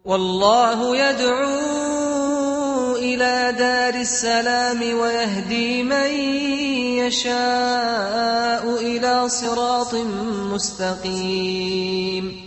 والله يدعو إلى دار السلام ويهدي من يشاء إلى صراط مستقيم.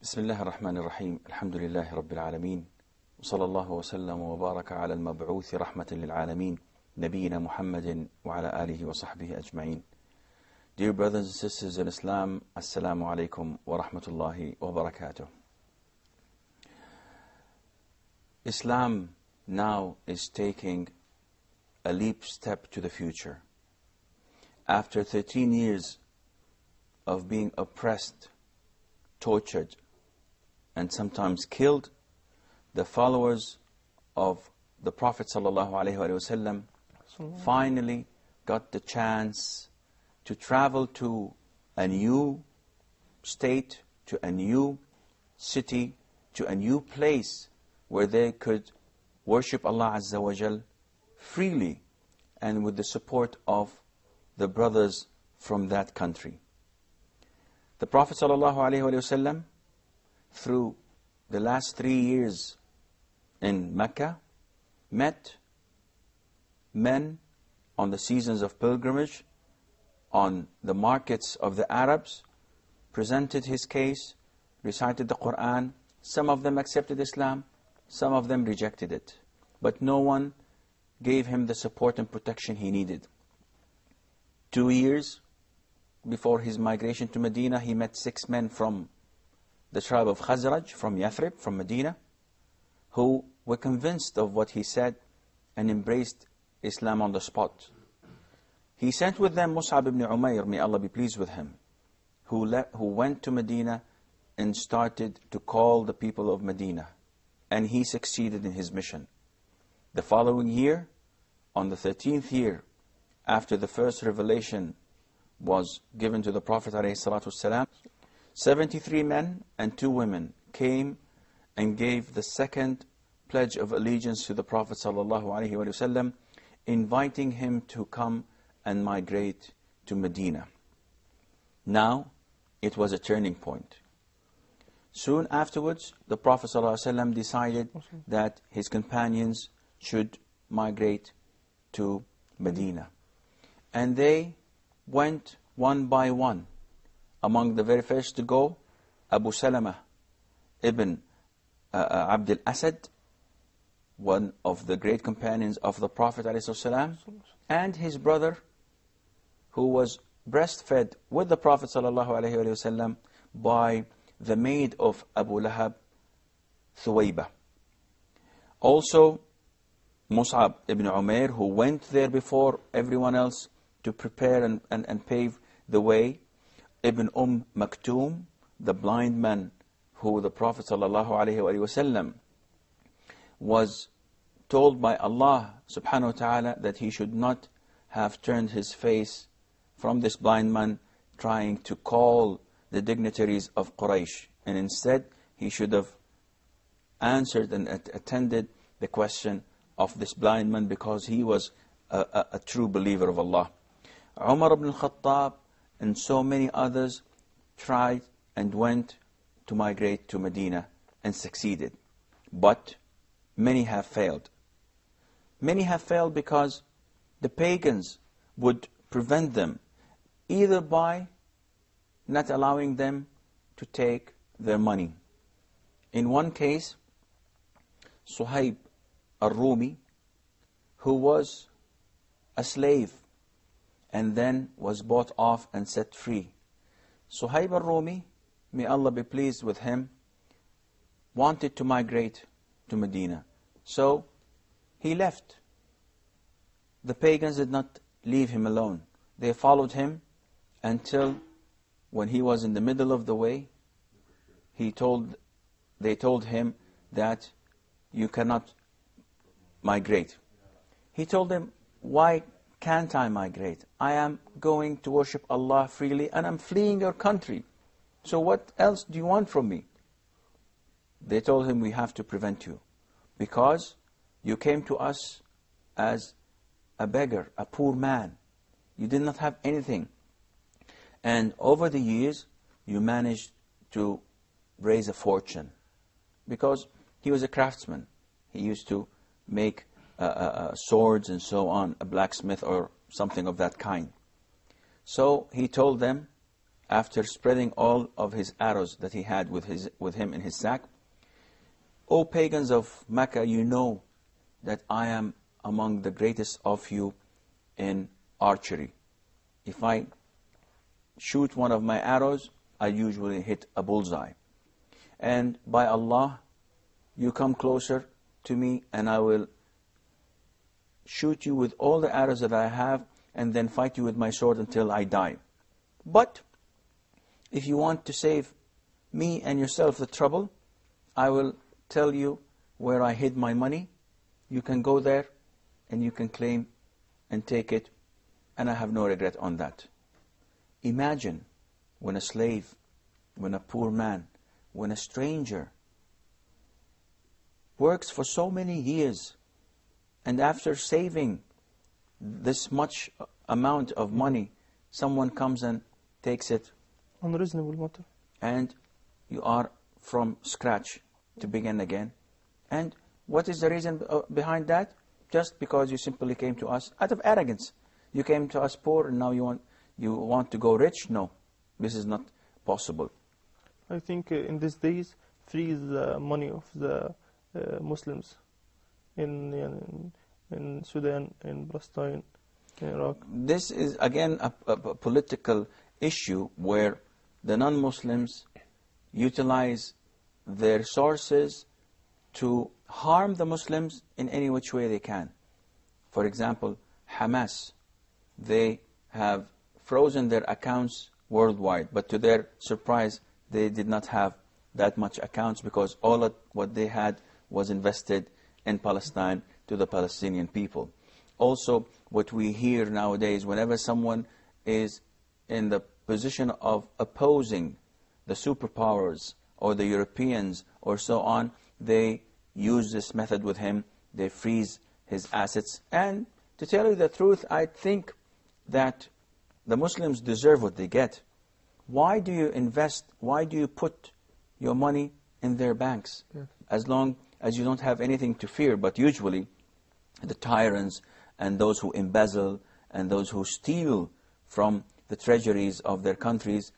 بسم الله الرحمن الرحيم. الحمد لله رب العالمين، وصلى الله وسلم وبارك على المبعوث رحمة للعالمين نبينا محمد وعلى آله وصحبه أجمعين. Dear brothers and sisters in Islam, Assalamu alaikum wa rahmatullahi wa barakatuh. Islam now is taking a leap step to the future. After 13 years of being oppressed, tortured, and sometimes killed, the followers of the Prophet ﷺ finally got the chance to travel to a new state, to a new city, to a new place where they could worship Allah Azza wa Jal freely and with the support of the brothers from that country. The Prophet ﷺ, through the last 3 years in Mecca, met men on the seasons of pilgrimage, on the markets of the Arabs, presented his case, recited the Quran. Some of them accepted Islam, some of them rejected it. But no one gave him the support and protection he needed. 2 years before his migration to Medina, he met 6 men from the tribe of Khazraj, from Yathrib, from Medina, who were convinced of what he said and embraced Islam on the spot. He sent with them Mus'ab ibn Umair, may Allah be pleased with him, who went to Medina and started to call the people of Medina. And he succeeded in his mission. The following year, on the 13th year, after the first revelation was given to the Prophet ﷺ, 73 men and 2 women came and gave the second pledge of allegiance to the Prophet ﷺ, inviting him to come and migrate to Medina. Now, it was a turning point. Soon afterwards, the Prophet ﷺ decided that his companions should migrate to Medina. And they went one by one. Among the very first to go, Abu Salama ibn Abd al-Asad, one of the great companions of the Prophet ﷺ, and his brother, who was breastfed with the Prophet ﷺ by the maid of Abu Lahab, Thuwayba. Also, Mus'ab ibn Umair, who went there before everyone else to prepare and pave the way. Ibn Maktoum, the blind man who the Prophet ﷺ was told by Allah subhanahu wa ta'ala that he should not have turned his face from this blind man trying to call the dignitaries of Quraysh, and instead he should have answered and attended the question of this blind man because he was a true believer of Allah. Umar ibn al-Khattab and so many others tried and went to migrate to Medina and succeeded. But many have failed. Many have failed because the pagans would prevent them, either by not allowing them to take their money. In one case, Suhaib al-Rumi, who was a slave and then was bought off and set free. Suhaib al-Rumi, may Allah be pleased with him, wanted to migrate to Medina. So he left. The pagans did not leave him alone. They followed him until when he was in the middle of the way, they told him that you cannot migrate. He told them, why can't I migrate? I am going to worship Allah freely and I'm fleeing your country. So what else do you want from me? They told him, we have to prevent you because you came to us as a beggar, a poor man. You did not have anything. And over the years, you managed to raise a fortune because he was a craftsman. He used to make swords and so on, a blacksmith or something of that kind. So he told them, after spreading all of his arrows that he had with him in his sack, O pagans of Mecca, you know that I am among the greatest of you in archery. If I shoot one of my arrows, I usually hit a bullseye. And by Allah, you come closer to me and I will shoot you with all the arrows that I have and then fight you with my sword until I die. But if you want to save me and yourself the trouble, I will tell you where I hid my money. You can go there and you can claim and take it, and I have no regret on that. Imagine when a slave, when a poor man, when a stranger works for so many years, and after saving this much amount of money, someone comes and takes it. Unreasonable matter. And you are from scratch to begin again. And what is the reason behind that? Just because you simply came to us out of arrogance. You came to us poor and now you want to go rich? No, this is not possible. I think in these days, freeze the money of the Muslims in Sudan, in Palestine, in Iraq. This is again a political issue where the non-Muslims utilize their sources to harm the Muslims in any which way they can. For example, Hamas, they have frozen their accounts worldwide, but to their surprise, they did not have that much accounts because all of what they had was invested in Palestine to the Palestinian people. Also, what we hear nowadays, whenever someone is in the position of opposing the superpowers or the Europeans or so on, they use this method with him. They freeze his assets. And to tell you the truth, I think that the Muslims deserve what they get. Why do you invest, why do you put your money in their banks? Yes. As long as you don't have anything to fear. But usually the tyrants and those who embezzle and those who steal from the treasuries of their countries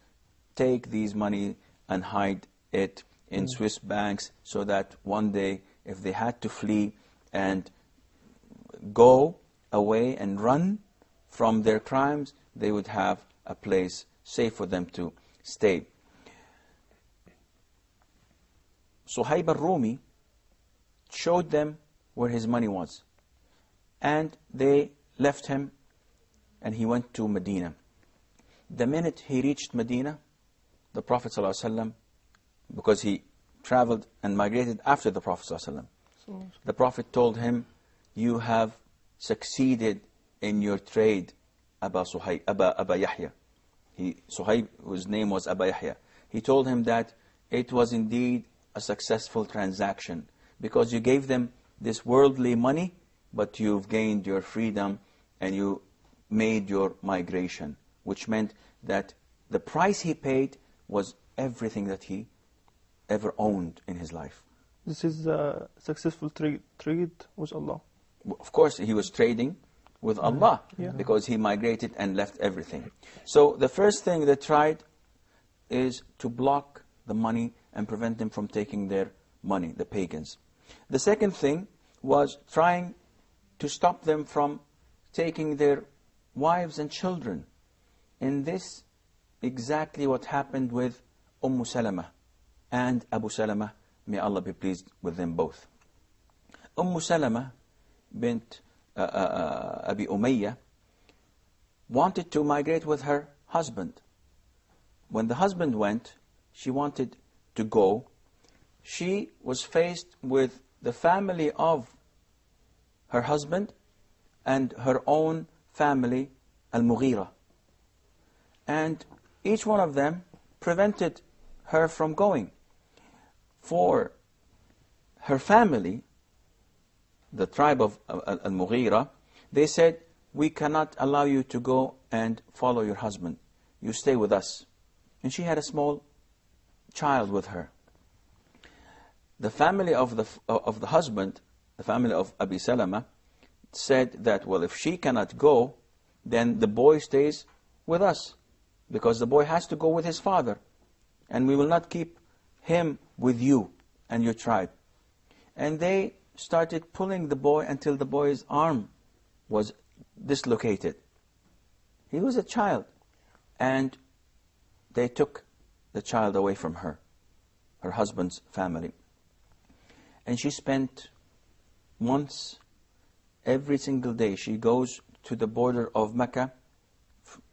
take these money and hide it in Swiss banks so that one day if they had to flee and go away and run from their crimes, they would have a place safe for them to stay. Suhaib al-Rumi showed them where his money was. And they left him and he went to Medina. The minute he reached Medina, the Prophet ﷺ, because he traveled and migrated after the Prophet ﷺ, the Prophet told him, you have succeeded in your trade, Aba Yahya. Suhaib, whose name was Aba Yahya. He told him that it was indeed a successful transaction because you gave them this worldly money, but you've gained your freedom and you made your migration, which meant that the price he paid was everything that he ever owned in his life. This is a successful trade with Allah. Of course, he was trading with Allah because he migrated and left everything. So the first thing they tried is to block the money and prevent them from taking their money, the pagans. The second thing was trying to stop them from taking their wives and children. In this, exactly what happened with Salama and Abu Salama, may Allah be pleased with them both. Salama bint Abi Umayyah wanted to migrate with her husband. When the husband went, she wanted to go. She was faced with the family of her husband and her own family, Al-Mughira. And each one of them prevented her from going. For her family, the tribe of Al-Mughira, they said, we cannot allow you to go and follow your husband. You stay with us. And she had a small child with her. The family of the husband, the family of Abi Salama, said that, well, if she cannot go, then the boy stays with us, because the boy has to go with his father, and we will not keep him with you and your tribe. And they started pulling the boy until the boy's arm was dislocated. He was a child, and they took the child away from her husband's family. And she spent months, every single day. She goes to the border of Mecca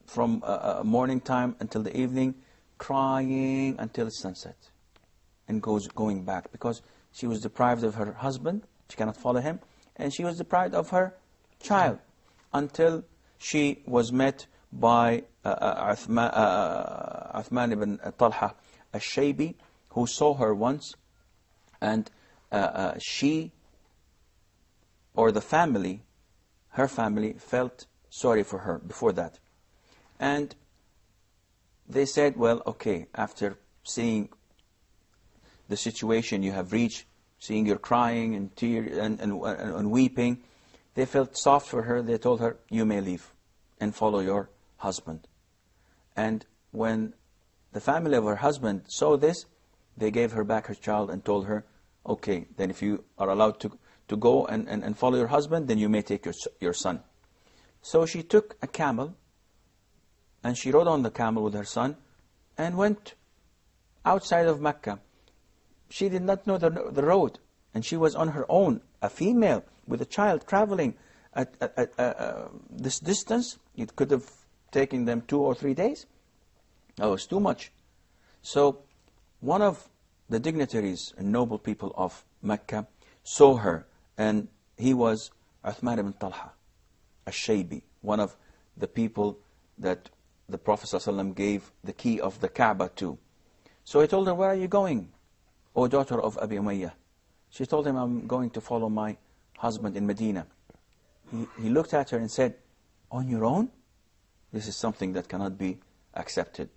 from morning time until the evening, crying until sunset, and going back, because she was deprived of her husband. She cannot follow him, and she was deprived of her child, until she was met by Uthman ibn Talha al-Shaybi, who saw her once, and she, or the family, her family, felt sorry for her before that. And they said, well, okay, after seeing the situation you have reached, seeing your crying and tears and weeping, they felt soft for her. They told her, you may leave and follow your husband. And when the family of her husband saw this, they gave her back her child and told her, okay, then if you are allowed to go and follow your husband, then you may take your son. So she took a camel, and she rode on the camel with her son, and went outside of Mecca. She did not know the road, and she was on her own, a female with a child traveling at this distance. It could have taken them 2 or 3 days. That was too much. So one of the dignitaries and noble people of Mecca saw her, and he was Uthman ibn Talha al-Shaybi, one of the people that the Prophet ﷺ gave the key of the Kaaba to. So he told her, where are you going, O daughter of Abi Umayyah? She told him, I'm going to follow my husband in Medina. He looked at her and said, on your own? This is something that cannot be accepted.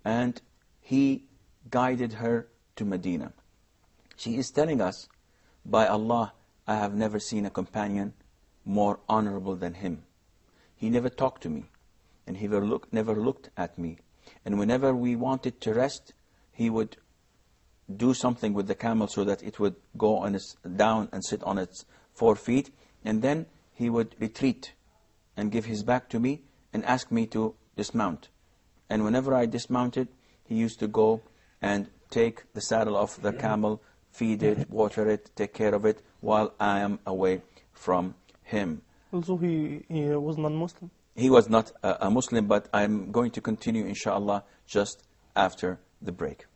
And he guided her to Medina. She is telling us, by Allah, I have never seen a companion more honorable than him. He never talked to me, and he never looked at me. And whenever we wanted to rest, he would do something with the camel so that it would go on down and sit on its 4 feet, and then he would retreat and give his back to me and ask me to dismount. And whenever I dismounted, he used to go and take the saddle off the camel, feed it, water it, take care of it, while I am away from him. Also, he was non-Muslim? He was not a Muslim, but I'm going to continue, inshallah, just after the break.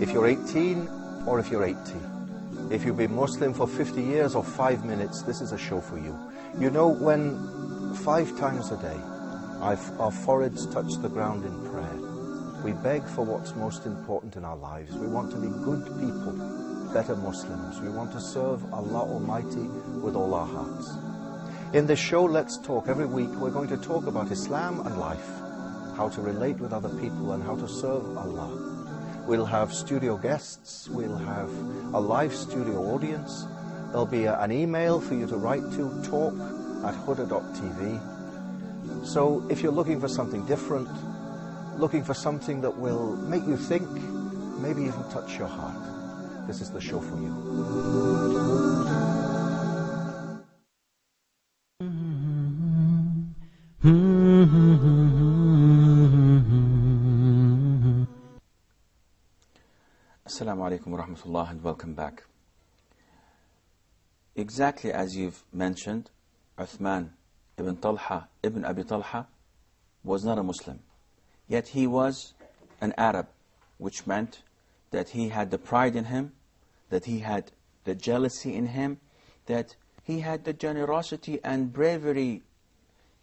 If you're 18 or if you're 80, if you've been Muslim for 50 years or 5 minutes, this is a show for you. You know, when 5 times a day our foreheads touch the ground in prayer, we beg for what's most important in our lives. We want to be good people, better Muslims. We want to serve Allah Almighty with all our hearts. In this show, Let's Talk, every week we're going to talk about Islam and life, how to relate with other people and how to serve Allah. We'll have studio guests, we'll have a live studio audience, there'll be an email for you to write to, talk@huda.tv. So if you're looking for something different, looking for something that will make you think, maybe even touch your heart, this is the show for you. Assalamu alaikum wa rahmatullah, and welcome back. exactly as you've mentioned, Uthman ibn Talha ibn Abi Talha was not a Muslim. Yet he was an Arab, which meant that he had the pride in him, that he had the jealousy in him, that he had the generosity and bravery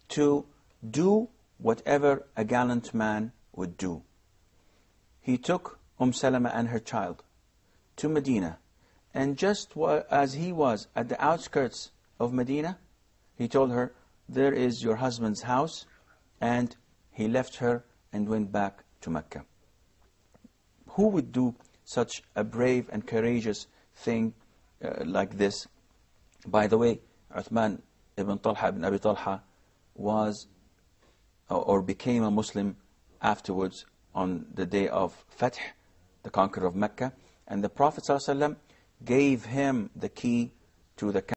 to do whatever a gallant man would do. He took Salama and her child to Medina, and just as he was at the outskirts of Medina, he told her, "There is your husband's house," and he left her and went back to Mecca. Who would do such a brave and courageous thing like this? By the way, Uthman ibn Talha ibn Abi Talha was or became a Muslim afterwards on the day of Fath, the conqueror of Mecca, and the Prophet ﷺ gave him the key to the